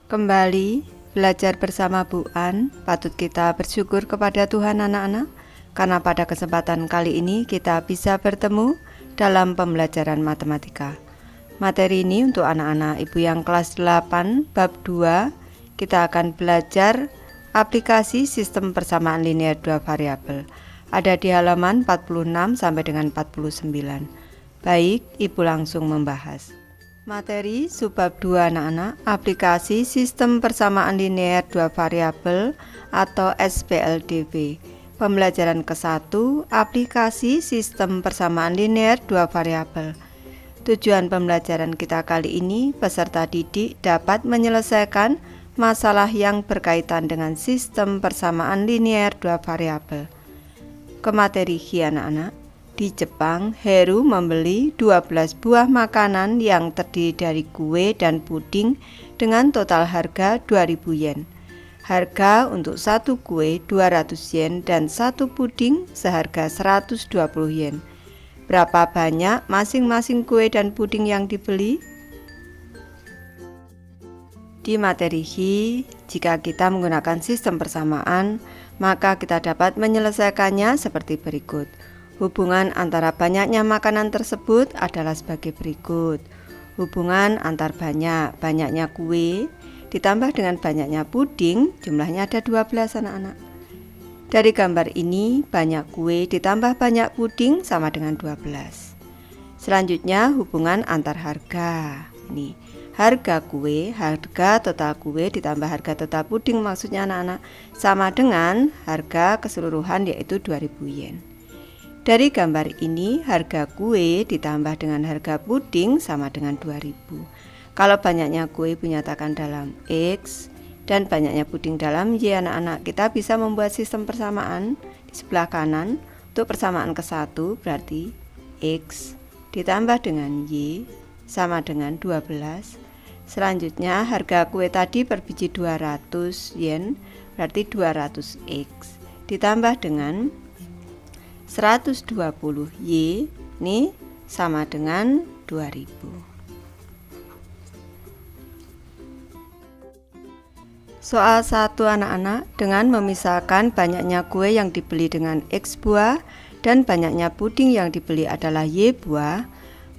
Kembali belajar bersama Bu An, patut kita bersyukur kepada Tuhan anak-anak, karena pada kesempatan kali ini kita bisa bertemu dalam pembelajaran matematika. Materi ini untuk anak-anak ibu yang kelas 8 bab 2, kita akan belajar aplikasi sistem persamaan linear dua variabel. Ada di halaman 46 sampai dengan 49. Baik, ibu langsung membahas. Materi subbab 2 anak-anak, aplikasi sistem persamaan linear dua variabel atau SPLDV. Pembelajaran ke-1, aplikasi sistem persamaan linear dua variabel. Tujuan pembelajaran kita kali ini, peserta didik dapat menyelesaikan masalah yang berkaitan dengan sistem persamaan linear dua variabel. Ke materi anak-anak. Di Jepang, Heru membeli 12 buah makanan yang terdiri dari kue dan puding dengan total harga 2.000 yen. Harga untuk satu kue 200 yen dan satu puding seharga 120 yen. Berapa banyak masing-masing kue dan puding yang dibeli? Di materi jika kita menggunakan sistem persamaan, maka kita dapat menyelesaikannya seperti berikut. Hubungan antara banyaknya makanan tersebut adalah sebagai berikut. Hubungan antar banyaknya kue ditambah dengan banyaknya puding, jumlahnya ada 12 anak-anak. Dari gambar ini, banyak kue ditambah banyak puding sama dengan 12. Selanjutnya hubungan antar harga. Ini harga kue, harga total kue ditambah harga total puding maksudnya anak-anak sama dengan harga keseluruhan yaitu 2.000 yen. Dari gambar ini, harga kue ditambah dengan harga puding sama dengan 2.000. Kalau banyaknya kue dinyatakan dalam X dan banyaknya puding dalam Y anak-anak, kita bisa membuat sistem persamaan di sebelah kanan. Untuk persamaan ke-1 berarti X ditambah dengan Y sama dengan 12. Selanjutnya harga kue tadi per biji 200 yen berarti 200X ditambah dengan 120 Y ini sama dengan 2000. Soal 1 anak-anak, dengan memisahkan banyaknya kue yang dibeli dengan X buah dan banyaknya puding yang dibeli adalah Y buah,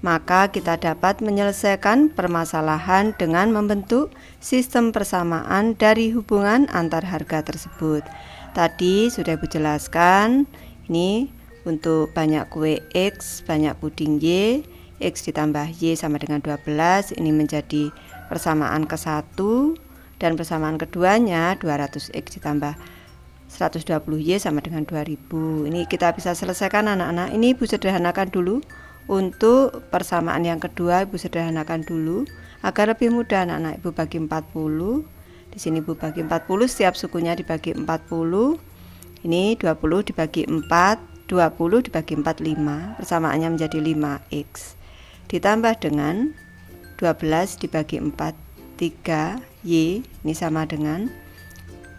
maka kita dapat menyelesaikan permasalahan dengan membentuk sistem persamaan dari hubungan antar harga tersebut. Tadi sudah Ibu jelaskan, ini untuk banyak kue X, banyak puding Y, X ditambah Y sama dengan 12, ini menjadi persamaan ke-1, dan persamaan keduanya 200X ditambah 120Y sama dengan 2000. Ini kita bisa selesaikan anak-anak. Ini Ibu sederhanakan dulu. Untuk persamaan yang kedua Ibu sederhanakan dulu agar lebih mudah anak-anak. Ibu bagi 40. Di sini Ibu bagi 40, setiap sukunya dibagi 40. Ini 20 dibagi 4, 20 dibagi 4, 5. Persamaannya menjadi 5X. Ditambah dengan 12 dibagi 4, 3Y. Ini sama dengan,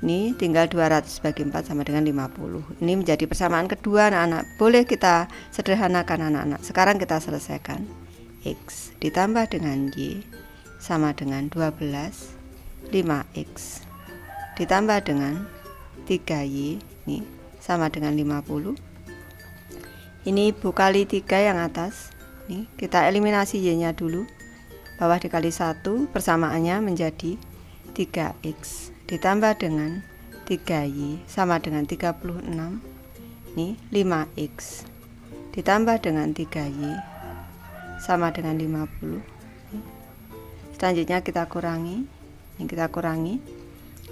ini tinggal 200 bagi 4 sama dengan 50. Ini menjadi persamaan kedua anak-anak. Boleh kita sederhanakan anak-anak. Sekarang kita selesaikan. X ditambah dengan Y sama dengan 12, 5X ditambah dengan 3Y ini sama dengan 50. Ini Ibu kali 3 yang atas. Nih, kita eliminasi Y-nya dulu. Bawah dikali 1, persamaannya menjadi 3X ditambah dengan 3Y sama dengan 36. Nih, 5X ditambah dengan 3Y sama dengan 50. Selanjutnya kita kurangi. Ini kita kurangi.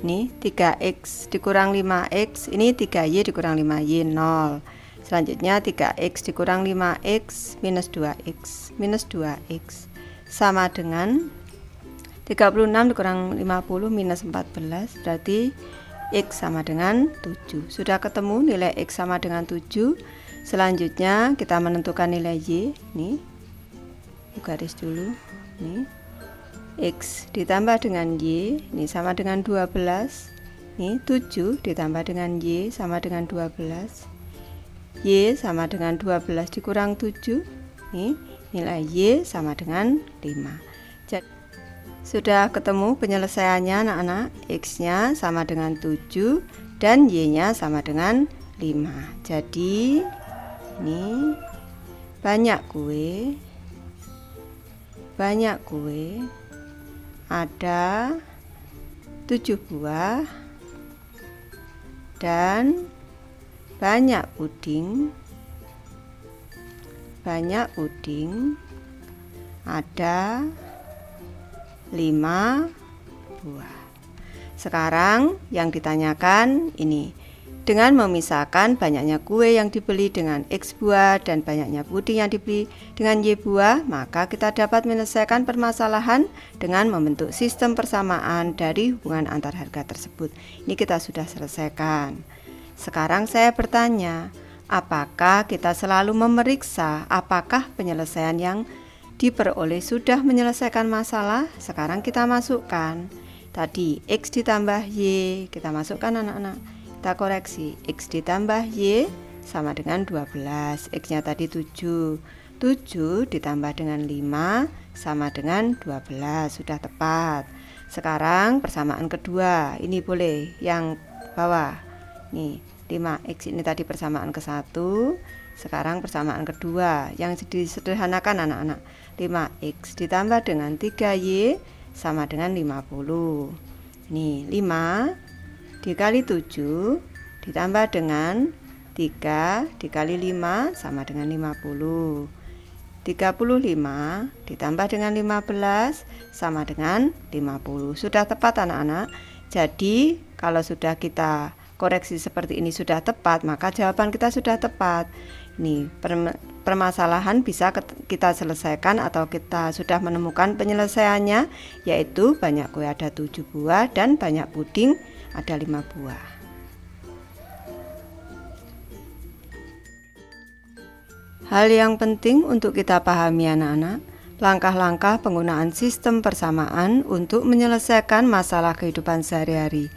Ini 3X dikurang 5X, ini 3Y dikurang 5Y 0. Selanjutnya 3X dikurang 5X minus 2X minus 2X sama dengan 36 dikurang 50 minus 14, berarti X sama dengan 7. Sudah ketemu nilai X sama dengan 7. Selanjutnya kita menentukan nilai Y. Nih, garis dulu. Nih, X ditambah dengan Y ini sama dengan 12. Nih 7 ditambah dengan Y sama dengan 12. Y sama dengan 12 dikurang 7. Nih, nilai Y sama dengan 5. Jadi Sudah ketemu penyelesaiannya anak-anak? X-nya sama dengan 7 dan Y-nya sama dengan 5. Jadi ini banyak kue ada 7 buah dan banyak puding ada 5 buah. Sekarang yang ditanyakan ini, dengan memisahkan banyaknya kue yang dibeli dengan X buah dan banyaknya puding yang dibeli dengan Y buah, maka kita dapat menyelesaikan permasalahan dengan membentuk sistem persamaan dari hubungan antar harga tersebut. Ini kita sudah selesaikan. Sekarang saya bertanya, apakah kita selalu memeriksa apakah penyelesaian yang diperoleh sudah menyelesaikan masalah? Sekarang kita masukkan. Tadi X ditambah Y, kita masukkan anak-anak. Kita koreksi, X ditambah Y sama dengan 12. X-nya tadi 7. 7 ditambah dengan 5 sama dengan 12. Sudah tepat. Sekarang persamaan kedua. Ini boleh yang bawah. Nih, 5X ini tadi persamaan ke 1. Sekarang persamaan kedua. Yang disederhanakan anak-anak. 5X ditambah dengan 3Y sama dengan 50. Nih, 5 dikali 7 ditambah dengan 3 dikali 5 sama dengan 50. 35 ditambah dengan 15 sama dengan 50. Sudah tepat anak-anak. Jadi kalau sudah kita koreksi seperti ini sudah tepat, maka jawaban kita sudah tepat. Ini permasalahan bisa kita selesaikan atau kita sudah menemukan penyelesaiannya, yaitu banyak kue ada 7 buah dan banyak puding ada 5 buah. Hal yang penting untuk kita pahami anak-anak, langkah-langkah penggunaan sistem persamaan untuk menyelesaikan masalah kehidupan sehari-hari.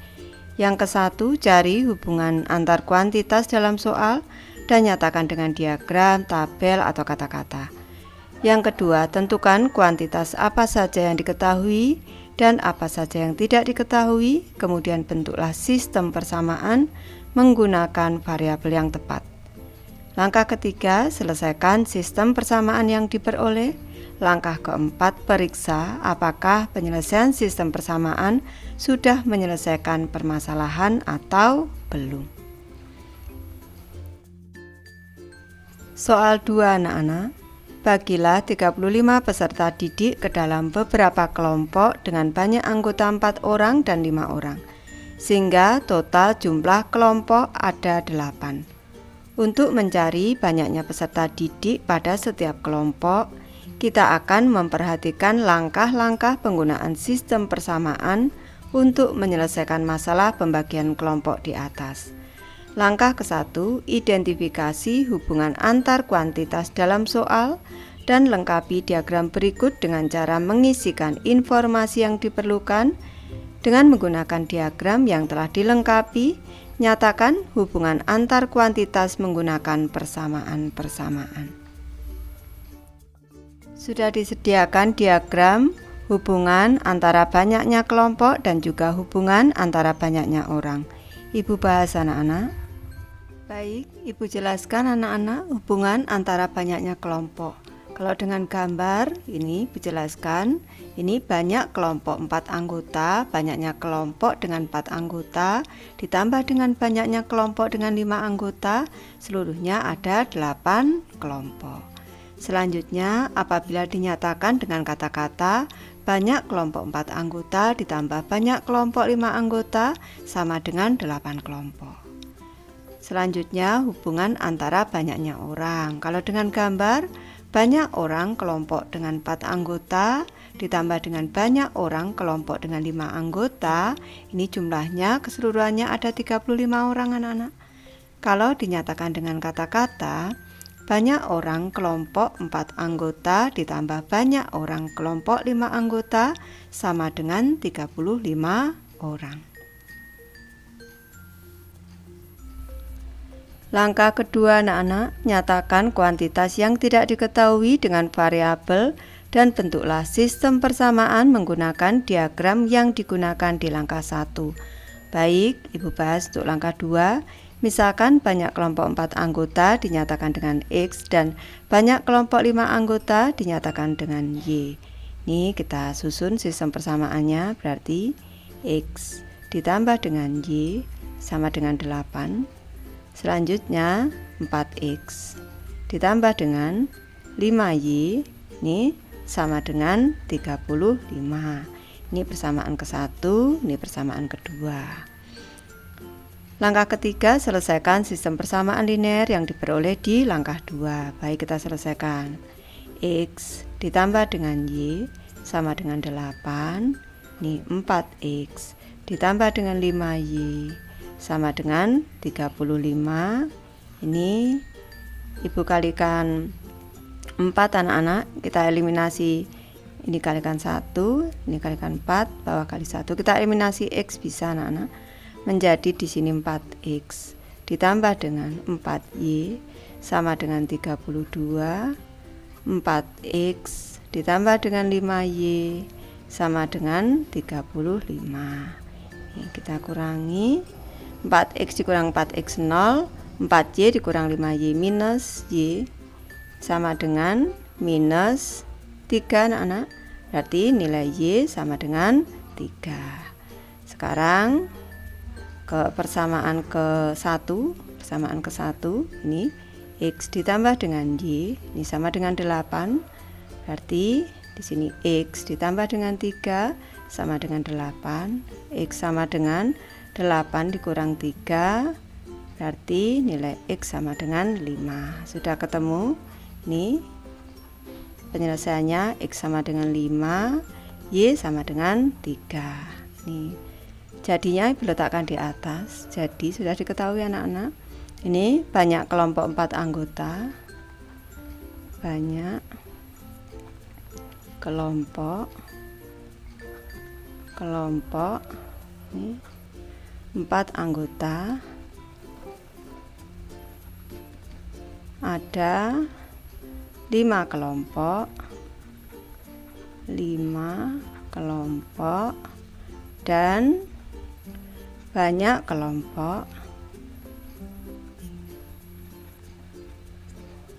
Yang ke-1, cari hubungan antar kuantitas dalam soal dan nyatakan dengan diagram, tabel, atau kata-kata. Yang kedua, tentukan kuantitas apa saja yang diketahui dan apa saja yang tidak diketahui, kemudian bentuklah sistem persamaan menggunakan variabel yang tepat. Langkah ketiga, selesaikan sistem persamaan yang diperoleh. Langkah keempat, periksa apakah penyelesaian sistem persamaan sudah menyelesaikan permasalahan atau belum. Soal 2 anak-anak. Bagilah 35 peserta didik ke dalam beberapa kelompok dengan banyak anggota 4 orang dan 5 orang, sehingga total jumlah kelompok ada 8. Untuk mencari banyaknya peserta didik pada setiap kelompok, kita akan memperhatikan langkah-langkah penggunaan sistem persamaan untuk menyelesaikan masalah pembagian kelompok di atas. Langkah ke-1, identifikasi hubungan antar kuantitas dalam soal dan lengkapi diagram berikut dengan cara mengisikan informasi yang diperlukan. Dengan menggunakan diagram yang telah dilengkapi, nyatakan hubungan antar kuantitas menggunakan persamaan-persamaan. Sudah disediakan diagram hubungan antara banyaknya kelompok dan juga hubungan antara banyaknya orang. Ibu bahas anak-anak. Baik, Ibu jelaskan anak-anak hubungan antara banyaknya kelompok. Kalau dengan gambar ini Ibu jelaskan, ini banyak kelompok 4 anggota, banyaknya kelompok dengan 4 anggota, ditambah dengan banyaknya kelompok dengan 5 anggota, seluruhnya ada 8 kelompok. Selanjutnya, apabila dinyatakan dengan kata-kata banyak kelompok 4 anggota ditambah banyak kelompok 5 anggota sama dengan 8 kelompok. Selanjutnya, hubungan antara banyaknya orang. Kalau dengan gambar, banyak orang kelompok dengan 4 anggota ditambah dengan banyak orang kelompok dengan 5 anggota, ini jumlahnya keseluruhannya ada 35 orang anak-anak. Kalau dinyatakan dengan kata-kata, banyak orang kelompok 4 anggota ditambah banyak orang kelompok 5 anggota sama dengan 35 orang. Langkah kedua anak-anak, nyatakan kuantitas yang tidak diketahui dengan variabel dan bentuklah sistem persamaan menggunakan diagram yang digunakan di langkah 1. Baik, Ibu bahas untuk langkah 2. Misalkan banyak kelompok 4 anggota dinyatakan dengan X dan banyak kelompok 5 anggota dinyatakan dengan Y. Ini kita susun sistem persamaannya, berarti X ditambah dengan Y sama dengan 8. Selanjutnya 4X ditambah dengan 5Y ini sama dengan 35. Ini persamaan ke-1, ini persamaan kedua. Langkah ketiga, selesaikan sistem persamaan linear yang diperoleh di langkah 2. Baik, kita selesaikan. X ditambah dengan Y sama dengan 8. Ini 4X ditambah dengan 5Y sama dengan 35. Ini Ibu kalikan 4 anak-anak, kita eliminasi ini kalikan 1, ini kalikan 4, bawah kali 1. Kita eliminasi X bisa anak-anak. Menjadi di sini 4X ditambah dengan 4Y sama dengan 32. 4X ditambah dengan 5Y sama dengan 35. Ini kita kurangi. 4X dikurang 4X 0, 4Y dikurang 5Y minus Y sama dengan minus 3 anak-anak. Berarti nilai Y sama dengan 3. Sekarang ke persamaan ke-1. Persamaan ke-1 ini X ditambah dengan Y ini sama dengan 8. Berarti di sini X ditambah dengan 3 sama dengan 8. X sama dengan 8 dikurang 3. Berarti nilai X sama dengan 5. Sudah ketemu? Ini penyelesaiannya X sama dengan 5, Y sama dengan 3. Nih, jadinya Ibu letakkan di atas. Jadi sudah diketahui anak-anak. Ini banyak kelompok 4 anggota. Banyak kelompok ini 4 anggota. Ada 5 kelompok dan banyak kelompok.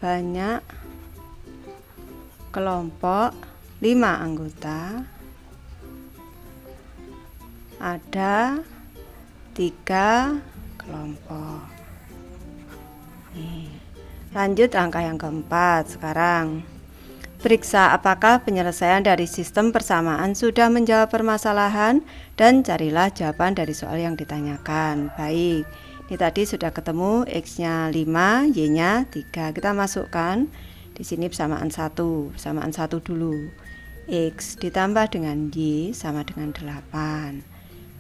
Banyak kelompok 5 anggota. Ada 3 kelompok. Nih. Lanjut angka yang keempat. Sekarang periksa apakah penyelesaian dari sistem persamaan sudah menjawab permasalahan dan carilah jawaban dari soal yang ditanyakan. Baik, ini tadi sudah ketemu X-nya 5, Y-nya 3. Kita masukkan di sini persamaan 1 dulu. X ditambah dengan Y sama dengan 8.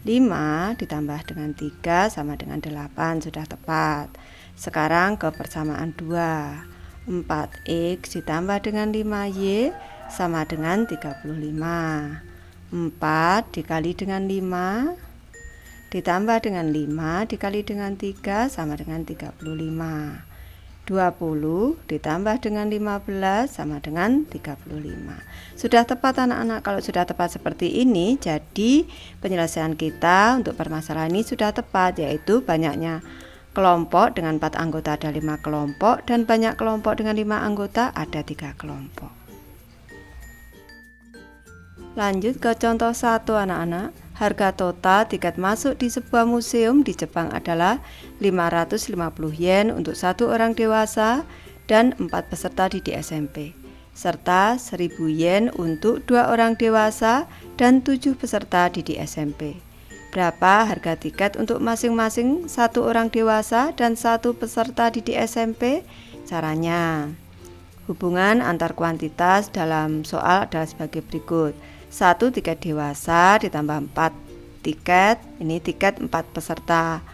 5 ditambah dengan 3 sama dengan 8, sudah tepat. Sekarang ke persamaan 2. 4X ditambah dengan 5Y sama dengan 35. 4 dikali dengan 5 ditambah dengan 5 dikali dengan 3 sama dengan 35. 20 ditambah dengan 15 sama dengan 35. Sudah tepat anak-anak. Kalau sudah tepat seperti ini, jadi penyelesaian kita untuk permasalahan ini sudah tepat, yaitu banyaknya kelompok dengan 4 anggota ada 5 kelompok dan banyak kelompok dengan 5 anggota ada 3 kelompok. Lanjut ke contoh 1 anak-anak. Harga total tiket masuk di sebuah museum di Jepang adalah 550 yen untuk 1 orang dewasa dan 4 peserta didik SMP, serta 1000 yen untuk 2 orang dewasa dan 7 peserta didik SMP. Berapa harga tiket untuk masing-masing 1 orang dewasa dan 1 peserta didik SMP? Caranya, hubungan antar kuantitas dalam soal adalah sebagai berikut. 1 tiket dewasa ditambah 4 tiket, ini tiket 4 peserta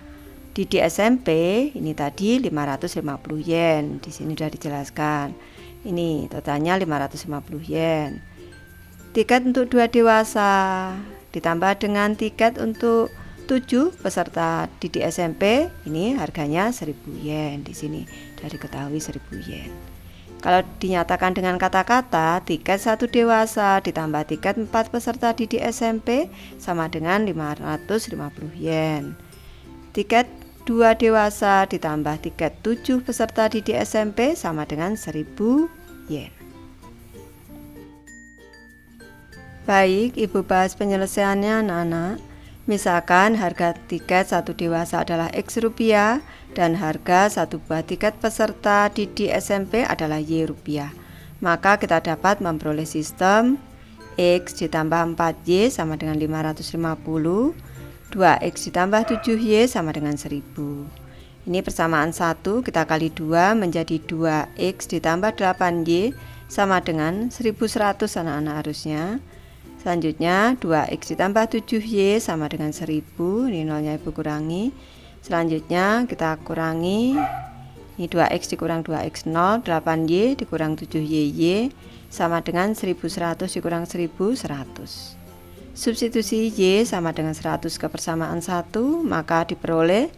didik SMP, ini tadi 550 yen. Di sini sudah dijelaskan. Ini totalnya 550 yen. Tiket untuk 2 dewasa ditambah dengan tiket untuk 7 peserta didik SMP, ini harganya 1000 yen. Di sini sudah diketahui 1000 yen. Kalau dinyatakan dengan kata-kata, tiket 1 dewasa ditambah tiket 4 peserta didik SMP sama dengan 550 yen. Tiket 2 dewasa ditambah tiket 7 peserta didik SMP sama dengan 1000 yen. Baik, Ibu bahas penyelesaiannya anak-anak. Misalkan harga tiket 1 dewasa adalah X rupiah dan harga 1 buah tiket peserta didik SMP adalah Y rupiah. Maka kita dapat memperoleh sistem X ditambah 4Y sama dengan 550, 2X ditambah 7Y sama dengan 1000. Ini persamaan 1 kita kali 2 menjadi 2X ditambah 8Y sama dengan 1100 anak-anak harusnya. Selanjutnya 2X ditambah 7Y sama dengan 1000. Ini nolnya Ibu kurangi. Selanjutnya kita kurangi. Ini 2X dikurang 2X 0, 8Y dikurang 7YY sama dengan 1100 dikurang 1100. Substitusi Y sama dengan 100 ke persamaan 1, maka diperoleh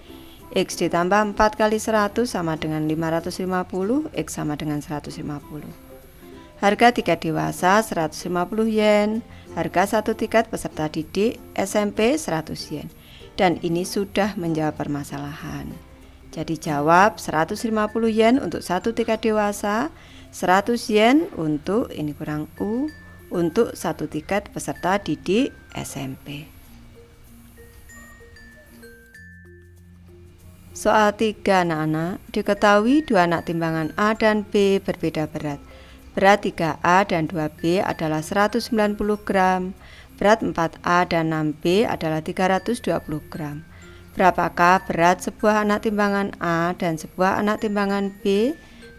X ditambah 4 kali 100 sama dengan 550, X sama dengan 150. Harga tiket dewasa 150 yen, harga 1 tiket peserta didik SMP 100 yen. Dan ini sudah menjawab permasalahan. Jadi jawab 150 yen untuk 1 tiket dewasa, 100 yen untuk ini kurang U untuk 1 tiket peserta didik SMP. Soal 3 anak-anak, diketahui 2 anak timbangan A dan B berbeda berat. Berat 3A dan 2B adalah 190 gram, berat 4A dan 6B adalah 320 gram. Berapakah berat sebuah anak timbangan A dan sebuah anak timbangan B?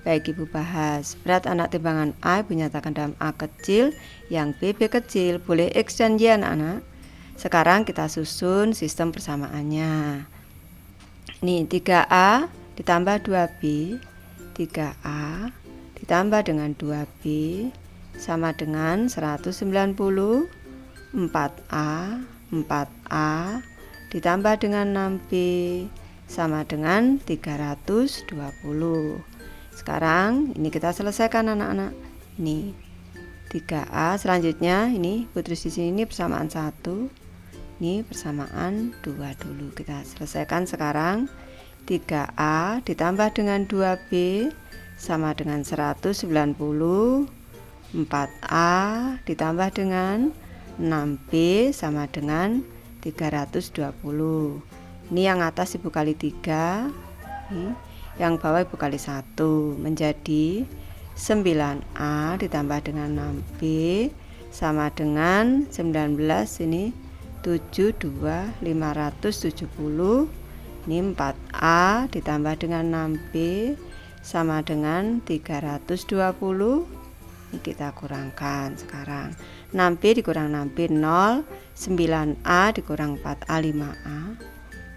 Baik Ibu bahas. Berat anak timbangan A Ibu nyatakan dalam A kecil, yang B kecil. Boleh X dan Y anak-anak. Sekarang kita susun sistem persamaannya. Ini 3A ditambah 2B, 3A ditambah dengan 2B sama dengan 190, 4A, 4A ditambah dengan 6B sama dengan 320. Sekarang ini kita selesaikan anak-anak. Ini 3A, selanjutnya ini putus di sini persamaan 1. Ini persamaan 2 dulu. Kita selesaikan sekarang. 3A ditambah dengan 2B sama dengan 190, 4A ditambah dengan 6B sama dengan 320. Ini yang atas Ibu kali 3, ini, yang bawah Ibu kali 1 menjadi 9A ditambah dengan 6B sama dengan 19, ini 72, 570. Ini 4A ditambah dengan 6B sama dengan 320. Ini kita kurangkan sekarang. 6B dikurang 6B 0, 9A dikurang 4A 5A.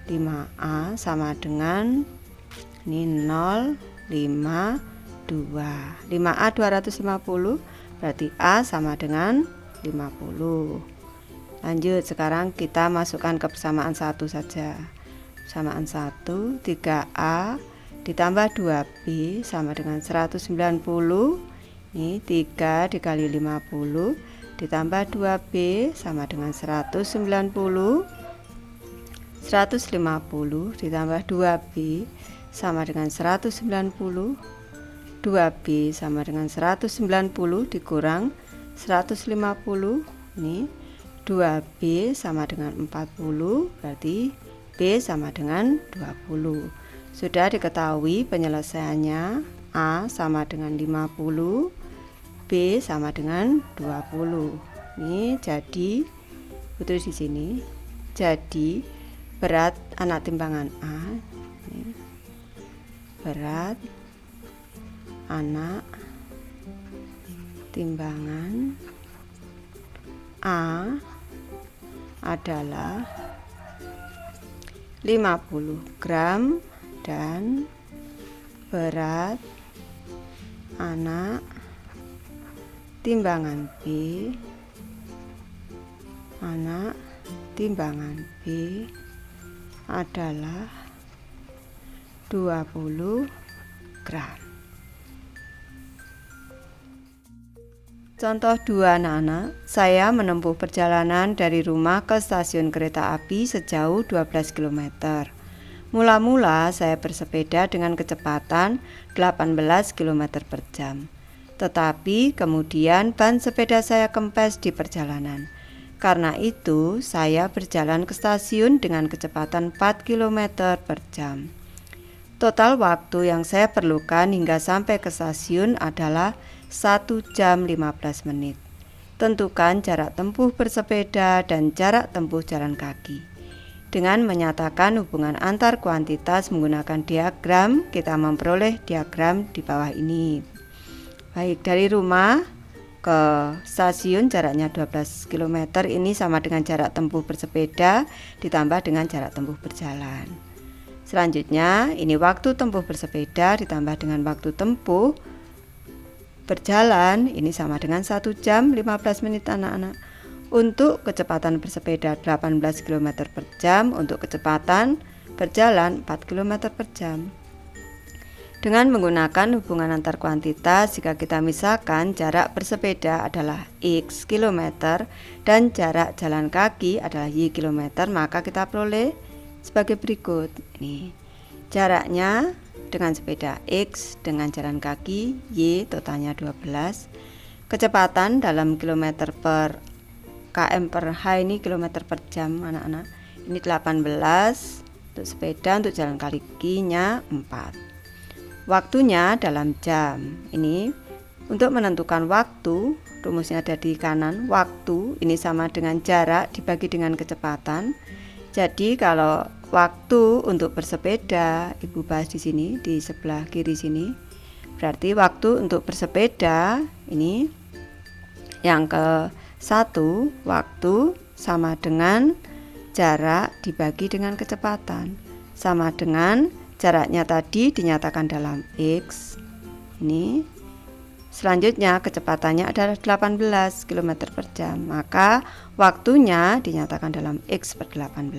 5A sama dengan ini 0, 5, 2. 5A 250, berarti A sama dengan 50. Lanjut, sekarang kita masukkan ke persamaan 1 saja. Persamaan 1, 3A ditambah 2B sama dengan 190. Ini 3 dikali 50 ditambah 2B sama dengan 190. 150 ditambah 2B sama dengan 190. 2B sama dengan 190 dikurang 150. Ini 2B sama dengan 40, berarti B sama dengan 20. Sudah diketahui penyelesaiannya. A sama dengan 50, B sama dengan 20. Ini jadi betul di sini. Jadi berat anak timbangan A, ini, berat anak timbangan A adalah 50 gram dan berat anak timbangan B adalah 20 gram. Contoh 2 anak-anak, saya menempuh perjalanan dari rumah ke stasiun kereta api sejauh 12 km. Mula-mula saya bersepeda dengan kecepatan 18 km per jam. Tetapi kemudian ban sepeda saya kempes di perjalanan. Karena itu, saya berjalan ke stasiun dengan kecepatan 4 km per jam. Total waktu yang saya perlukan hingga sampai ke stasiun adalah 1 jam 15 menit. Tentukan jarak tempuh bersepeda dan jarak tempuh jalan kaki. Dengan menyatakan hubungan antar kuantitas menggunakan diagram, kita memperoleh diagram di bawah ini. Baik, dari rumah ke stasiun jaraknya 12 km, ini sama dengan jarak tempuh bersepeda ditambah dengan jarak tempuh berjalan. Selanjutnya, ini waktu tempuh bersepeda ditambah dengan waktu tempuh berjalan, ini sama dengan 1 jam 15 menit anak-anak. Untuk kecepatan bersepeda 18 km per jam, untuk kecepatan berjalan 4 km per jam. Dengan menggunakan hubungan antar kuantitas, jika kita misalkan jarak bersepeda adalah X kilometer dan jarak jalan kaki adalah Y kilometer, maka kita peroleh sebagai berikut. Ini jaraknya dengan sepeda X dengan jalan kaki Y totalnya 12. Kecepatan dalam kilometer per km per H ini kilometer per jam anak-anak. Ini 18 untuk sepeda, untuk jalan kakinya 4. Waktunya dalam jam. Ini untuk menentukan waktu, rumusnya ada di kanan. Waktu ini sama dengan jarak dibagi dengan kecepatan. Jadi kalau waktu untuk bersepeda, Ibu bahas di sini di sebelah kiri sini. Berarti waktu untuk bersepeda ini yang ke-1, waktu sama dengan jarak dibagi dengan kecepatan. Sama dengan jaraknya tadi dinyatakan dalam X. Ini selanjutnya kecepatannya adalah 18 km per jam, maka waktunya dinyatakan dalam X per 18.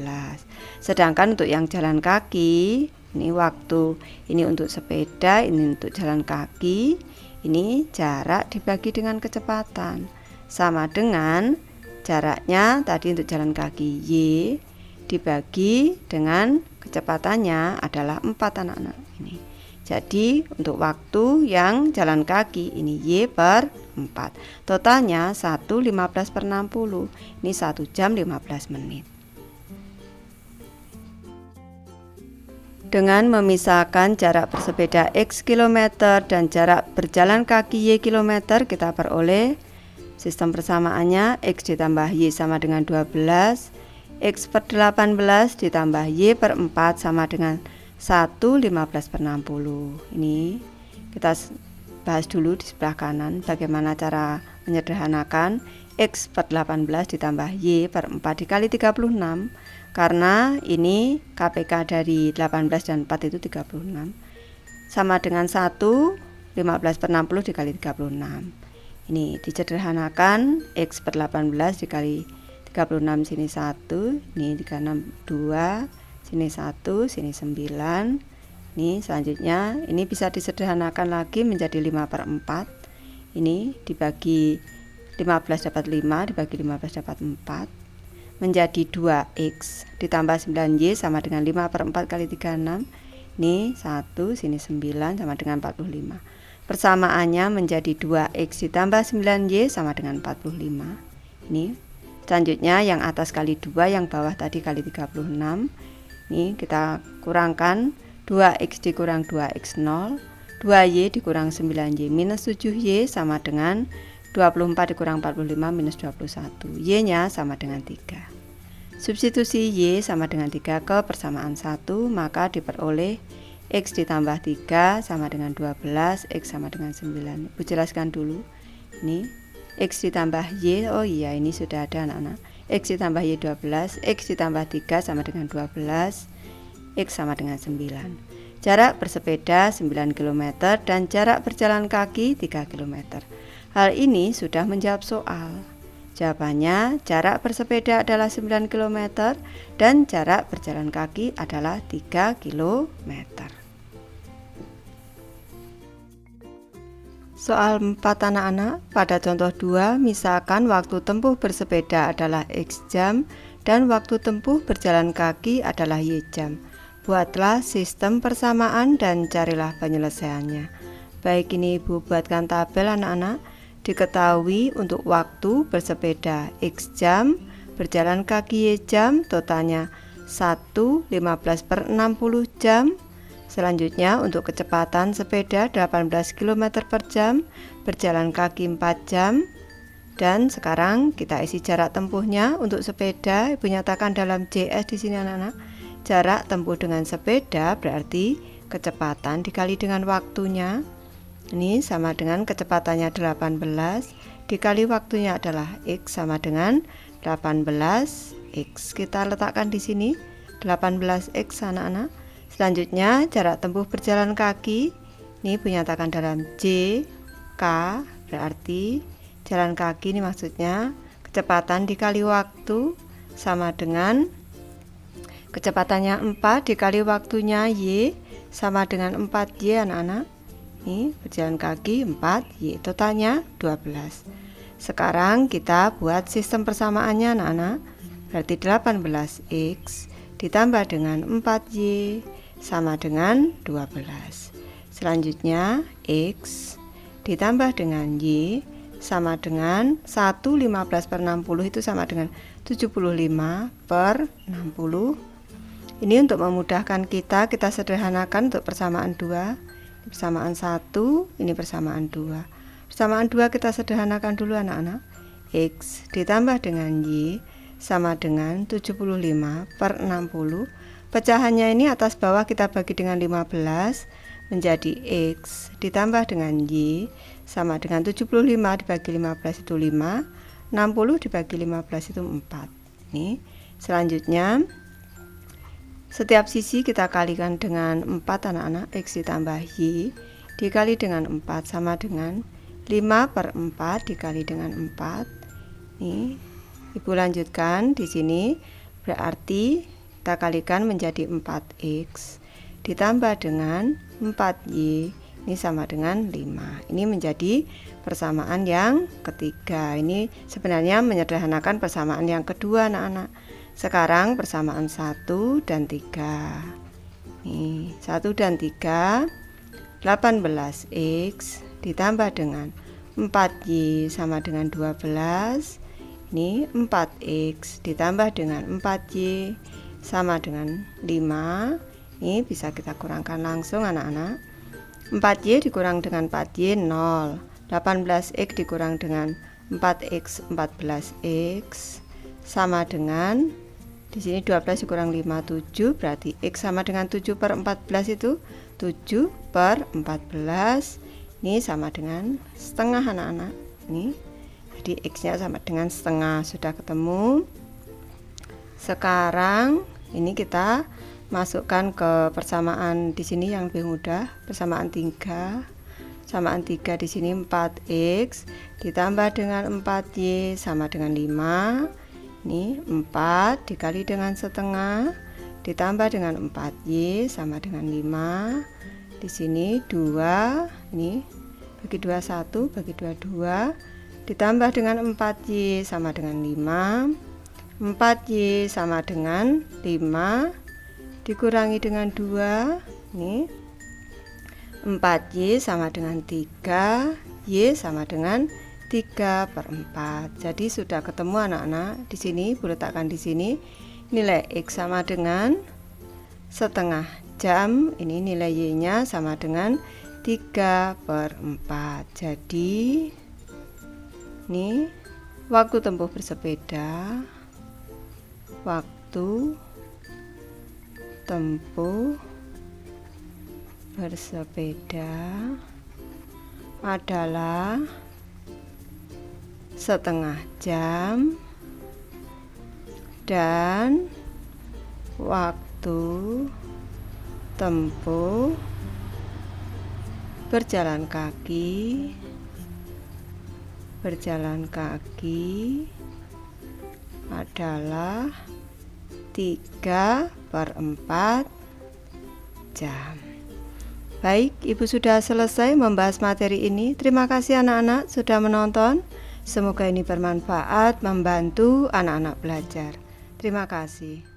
Sedangkan untuk yang jalan kaki, ini waktu, ini untuk sepeda, ini untuk jalan kaki, ini jarak dibagi dengan kecepatan. Sama dengan jaraknya tadi untuk jalan kaki Y dibagi dengan kecepatannya adalah 4 anak-anak ini. Jadi untuk waktu yang jalan kaki ini Y per 4. Totalnya 1,15 per 60. Ini 1 jam 15 menit. Dengan memisahkan jarak bersepeda X kilometer dan jarak berjalan kaki Y kilometer, kita peroleh sistem persamaannya X ditambah Y sama dengan 12. X per 18 ditambah Y per 4 sama dengan 1,15 per 60. Ini kita bahas dulu di sebelah kanan bagaimana cara menyederhanakan X per 18 ditambah Y per 4 dikali 36, karena ini KPK dari 18 dan 4 itu 36, sama dengan 1,15 per 60 dikali 36. Ini disederhanakan, X per 18 dikali 36, sini 1, ini 36 2, sini 1, sini 9. Ini selanjutnya ini bisa disederhanakan lagi menjadi 5 per 4. Ini dibagi 15 dapat 5, dibagi 15 dapat 4, menjadi 2X ditambah 9Y sama dengan 5 per 4 kali 36. Ini 1, sini 9 sama dengan 45. Persamaannya menjadi 2X ditambah 9Y sama dengan 45. Ini selanjutnya yang atas kali 2, yang bawah tadi kali 36. Ini kita kurangkan, 2X dikurang 2X 0, 2Y dikurang 9Y minus 7Y sama dengan 24 dikurang 45 minus 21. Y nya sama dengan 3. Substitusi Y sama dengan 3 ke persamaan 1, maka diperoleh X ditambah 3 sama dengan 12, X sama dengan 9. Ibu jelaskan dulu. Ini X ditambah Y, oh iya ini sudah ada anak-anak. X ditambah Y 12, X ditambah 3 sama dengan 12, X sama dengan 9. Jarak bersepeda 9 km dan jarak berjalan kaki 3 km. Hal ini sudah menjawab soal. Jawabannya, jarak bersepeda adalah 9 km dan jarak berjalan kaki adalah 3 km. Soal 4 anak-anak, pada contoh 2, misalkan waktu tempuh bersepeda adalah X jam dan waktu tempuh berjalan kaki adalah Y jam. Buatlah sistem persamaan dan carilah penyelesaiannya. Baik, ini Ibu buatkan tabel anak-anak. Diketahui untuk waktu bersepeda X jam, berjalan kaki Y jam, totalnya 1, 15/60 jam. Selanjutnya untuk kecepatan sepeda 18 km per jam, berjalan kaki 4 jam. Dan sekarang kita isi jarak tempuhnya. Untuk sepeda Ibu nyatakan dalam JS di sini anak-anak. Jarak tempuh dengan sepeda berarti kecepatan dikali dengan waktunya. Ini sama dengan kecepatannya 18 dikali waktunya adalah X sama dengan 18X. Kita letakkan di sini 18X anak-anak. Selanjutnya jarak tempuh berjalan kaki. Ini Ibu nyatakan dalam J, K, berarti jalan kaki ini maksudnya kecepatan dikali waktu sama dengan kecepatannya 4 dikali waktunya Y sama dengan 4Y anak-anak. Ini berjalan kaki 4Y, totalnya 12. Sekarang kita buat sistem persamaannya anak-anak. Berarti 18X ditambah dengan 4Y sama dengan 12. Selanjutnya X ditambah dengan Y sama dengan 1, 15/60 itu sama dengan 75/60. Ini untuk memudahkan kita sederhanakan untuk persamaan 2. Persamaan 1, ini persamaan 2. Persamaan 2 kita sederhanakan dulu anak-anak. X ditambah dengan Y sama dengan 75/60. Pecahannya ini atas bawah kita bagi dengan 15 menjadi X ditambah dengan Y sama dengan 75 dibagi 15 itu 5, 60 dibagi 15 itu 4. Nih, selanjutnya setiap sisi kita kalikan dengan 4 anak-anak. X ditambah Y dikali dengan 4 sama dengan 5/4 dikali dengan 4. Nih, Ibu lanjutkan di sini. Berarti kita kalikan menjadi 4X ditambah dengan 4Y. Ini sama dengan 5. Ini menjadi persamaan yang ketiga. Ini sebenarnya menyederhanakan persamaan yang kedua anak-anak. Sekarang persamaan 1 dan 3. Nih, 1 dan 3. 18X ditambah dengan 4Y sama dengan 12. Ini 4X ditambah dengan 4Y sama dengan 5. Ini bisa kita kurangkan langsung anak-anak. 4Y dikurang dengan 4Y 0. 18X dikurang dengan 4X 14X sama dengan di sini 12 dikurang 5 7, berarti X sama dengan 7/14 itu 7/14. Ini sama dengan setengah anak-anak. Ini jadi X-nya sama dengan setengah. Sudah ketemu. Sekarang ini kita masukkan ke persamaan di sini yang lebih mudah. Persamaan 3. Persamaan 3 di sini 4X ditambah dengan 4Y sama dengan 5. Ini 4 dikali dengan setengah ditambah dengan 4Y sama dengan 5. Di sini 2, ini bagi 2 1, bagi 2 2, ditambah dengan 4Y sama dengan 5. 4Y sama dengan 5 dikurangi dengan 2. Ini 4Y sama dengan 3, Y sama dengan 3/4. Jadi sudah ketemu anak-anak. Di sini Ibu letakkan di sini nilai X sama dengan setengah jam. Ini nilai Y-nya sama dengan 3/4. Jadi ini waktu tempuh bersepeda, waktu tempuh bersepeda adalah setengah jam dan waktu tempuh berjalan kaki adalah 3/4 jam. Baik, Ibu sudah selesai membahas materi ini. Terima kasih anak-anak sudah menonton. Semoga ini bermanfaat, membantu anak-anak belajar. Terima kasih.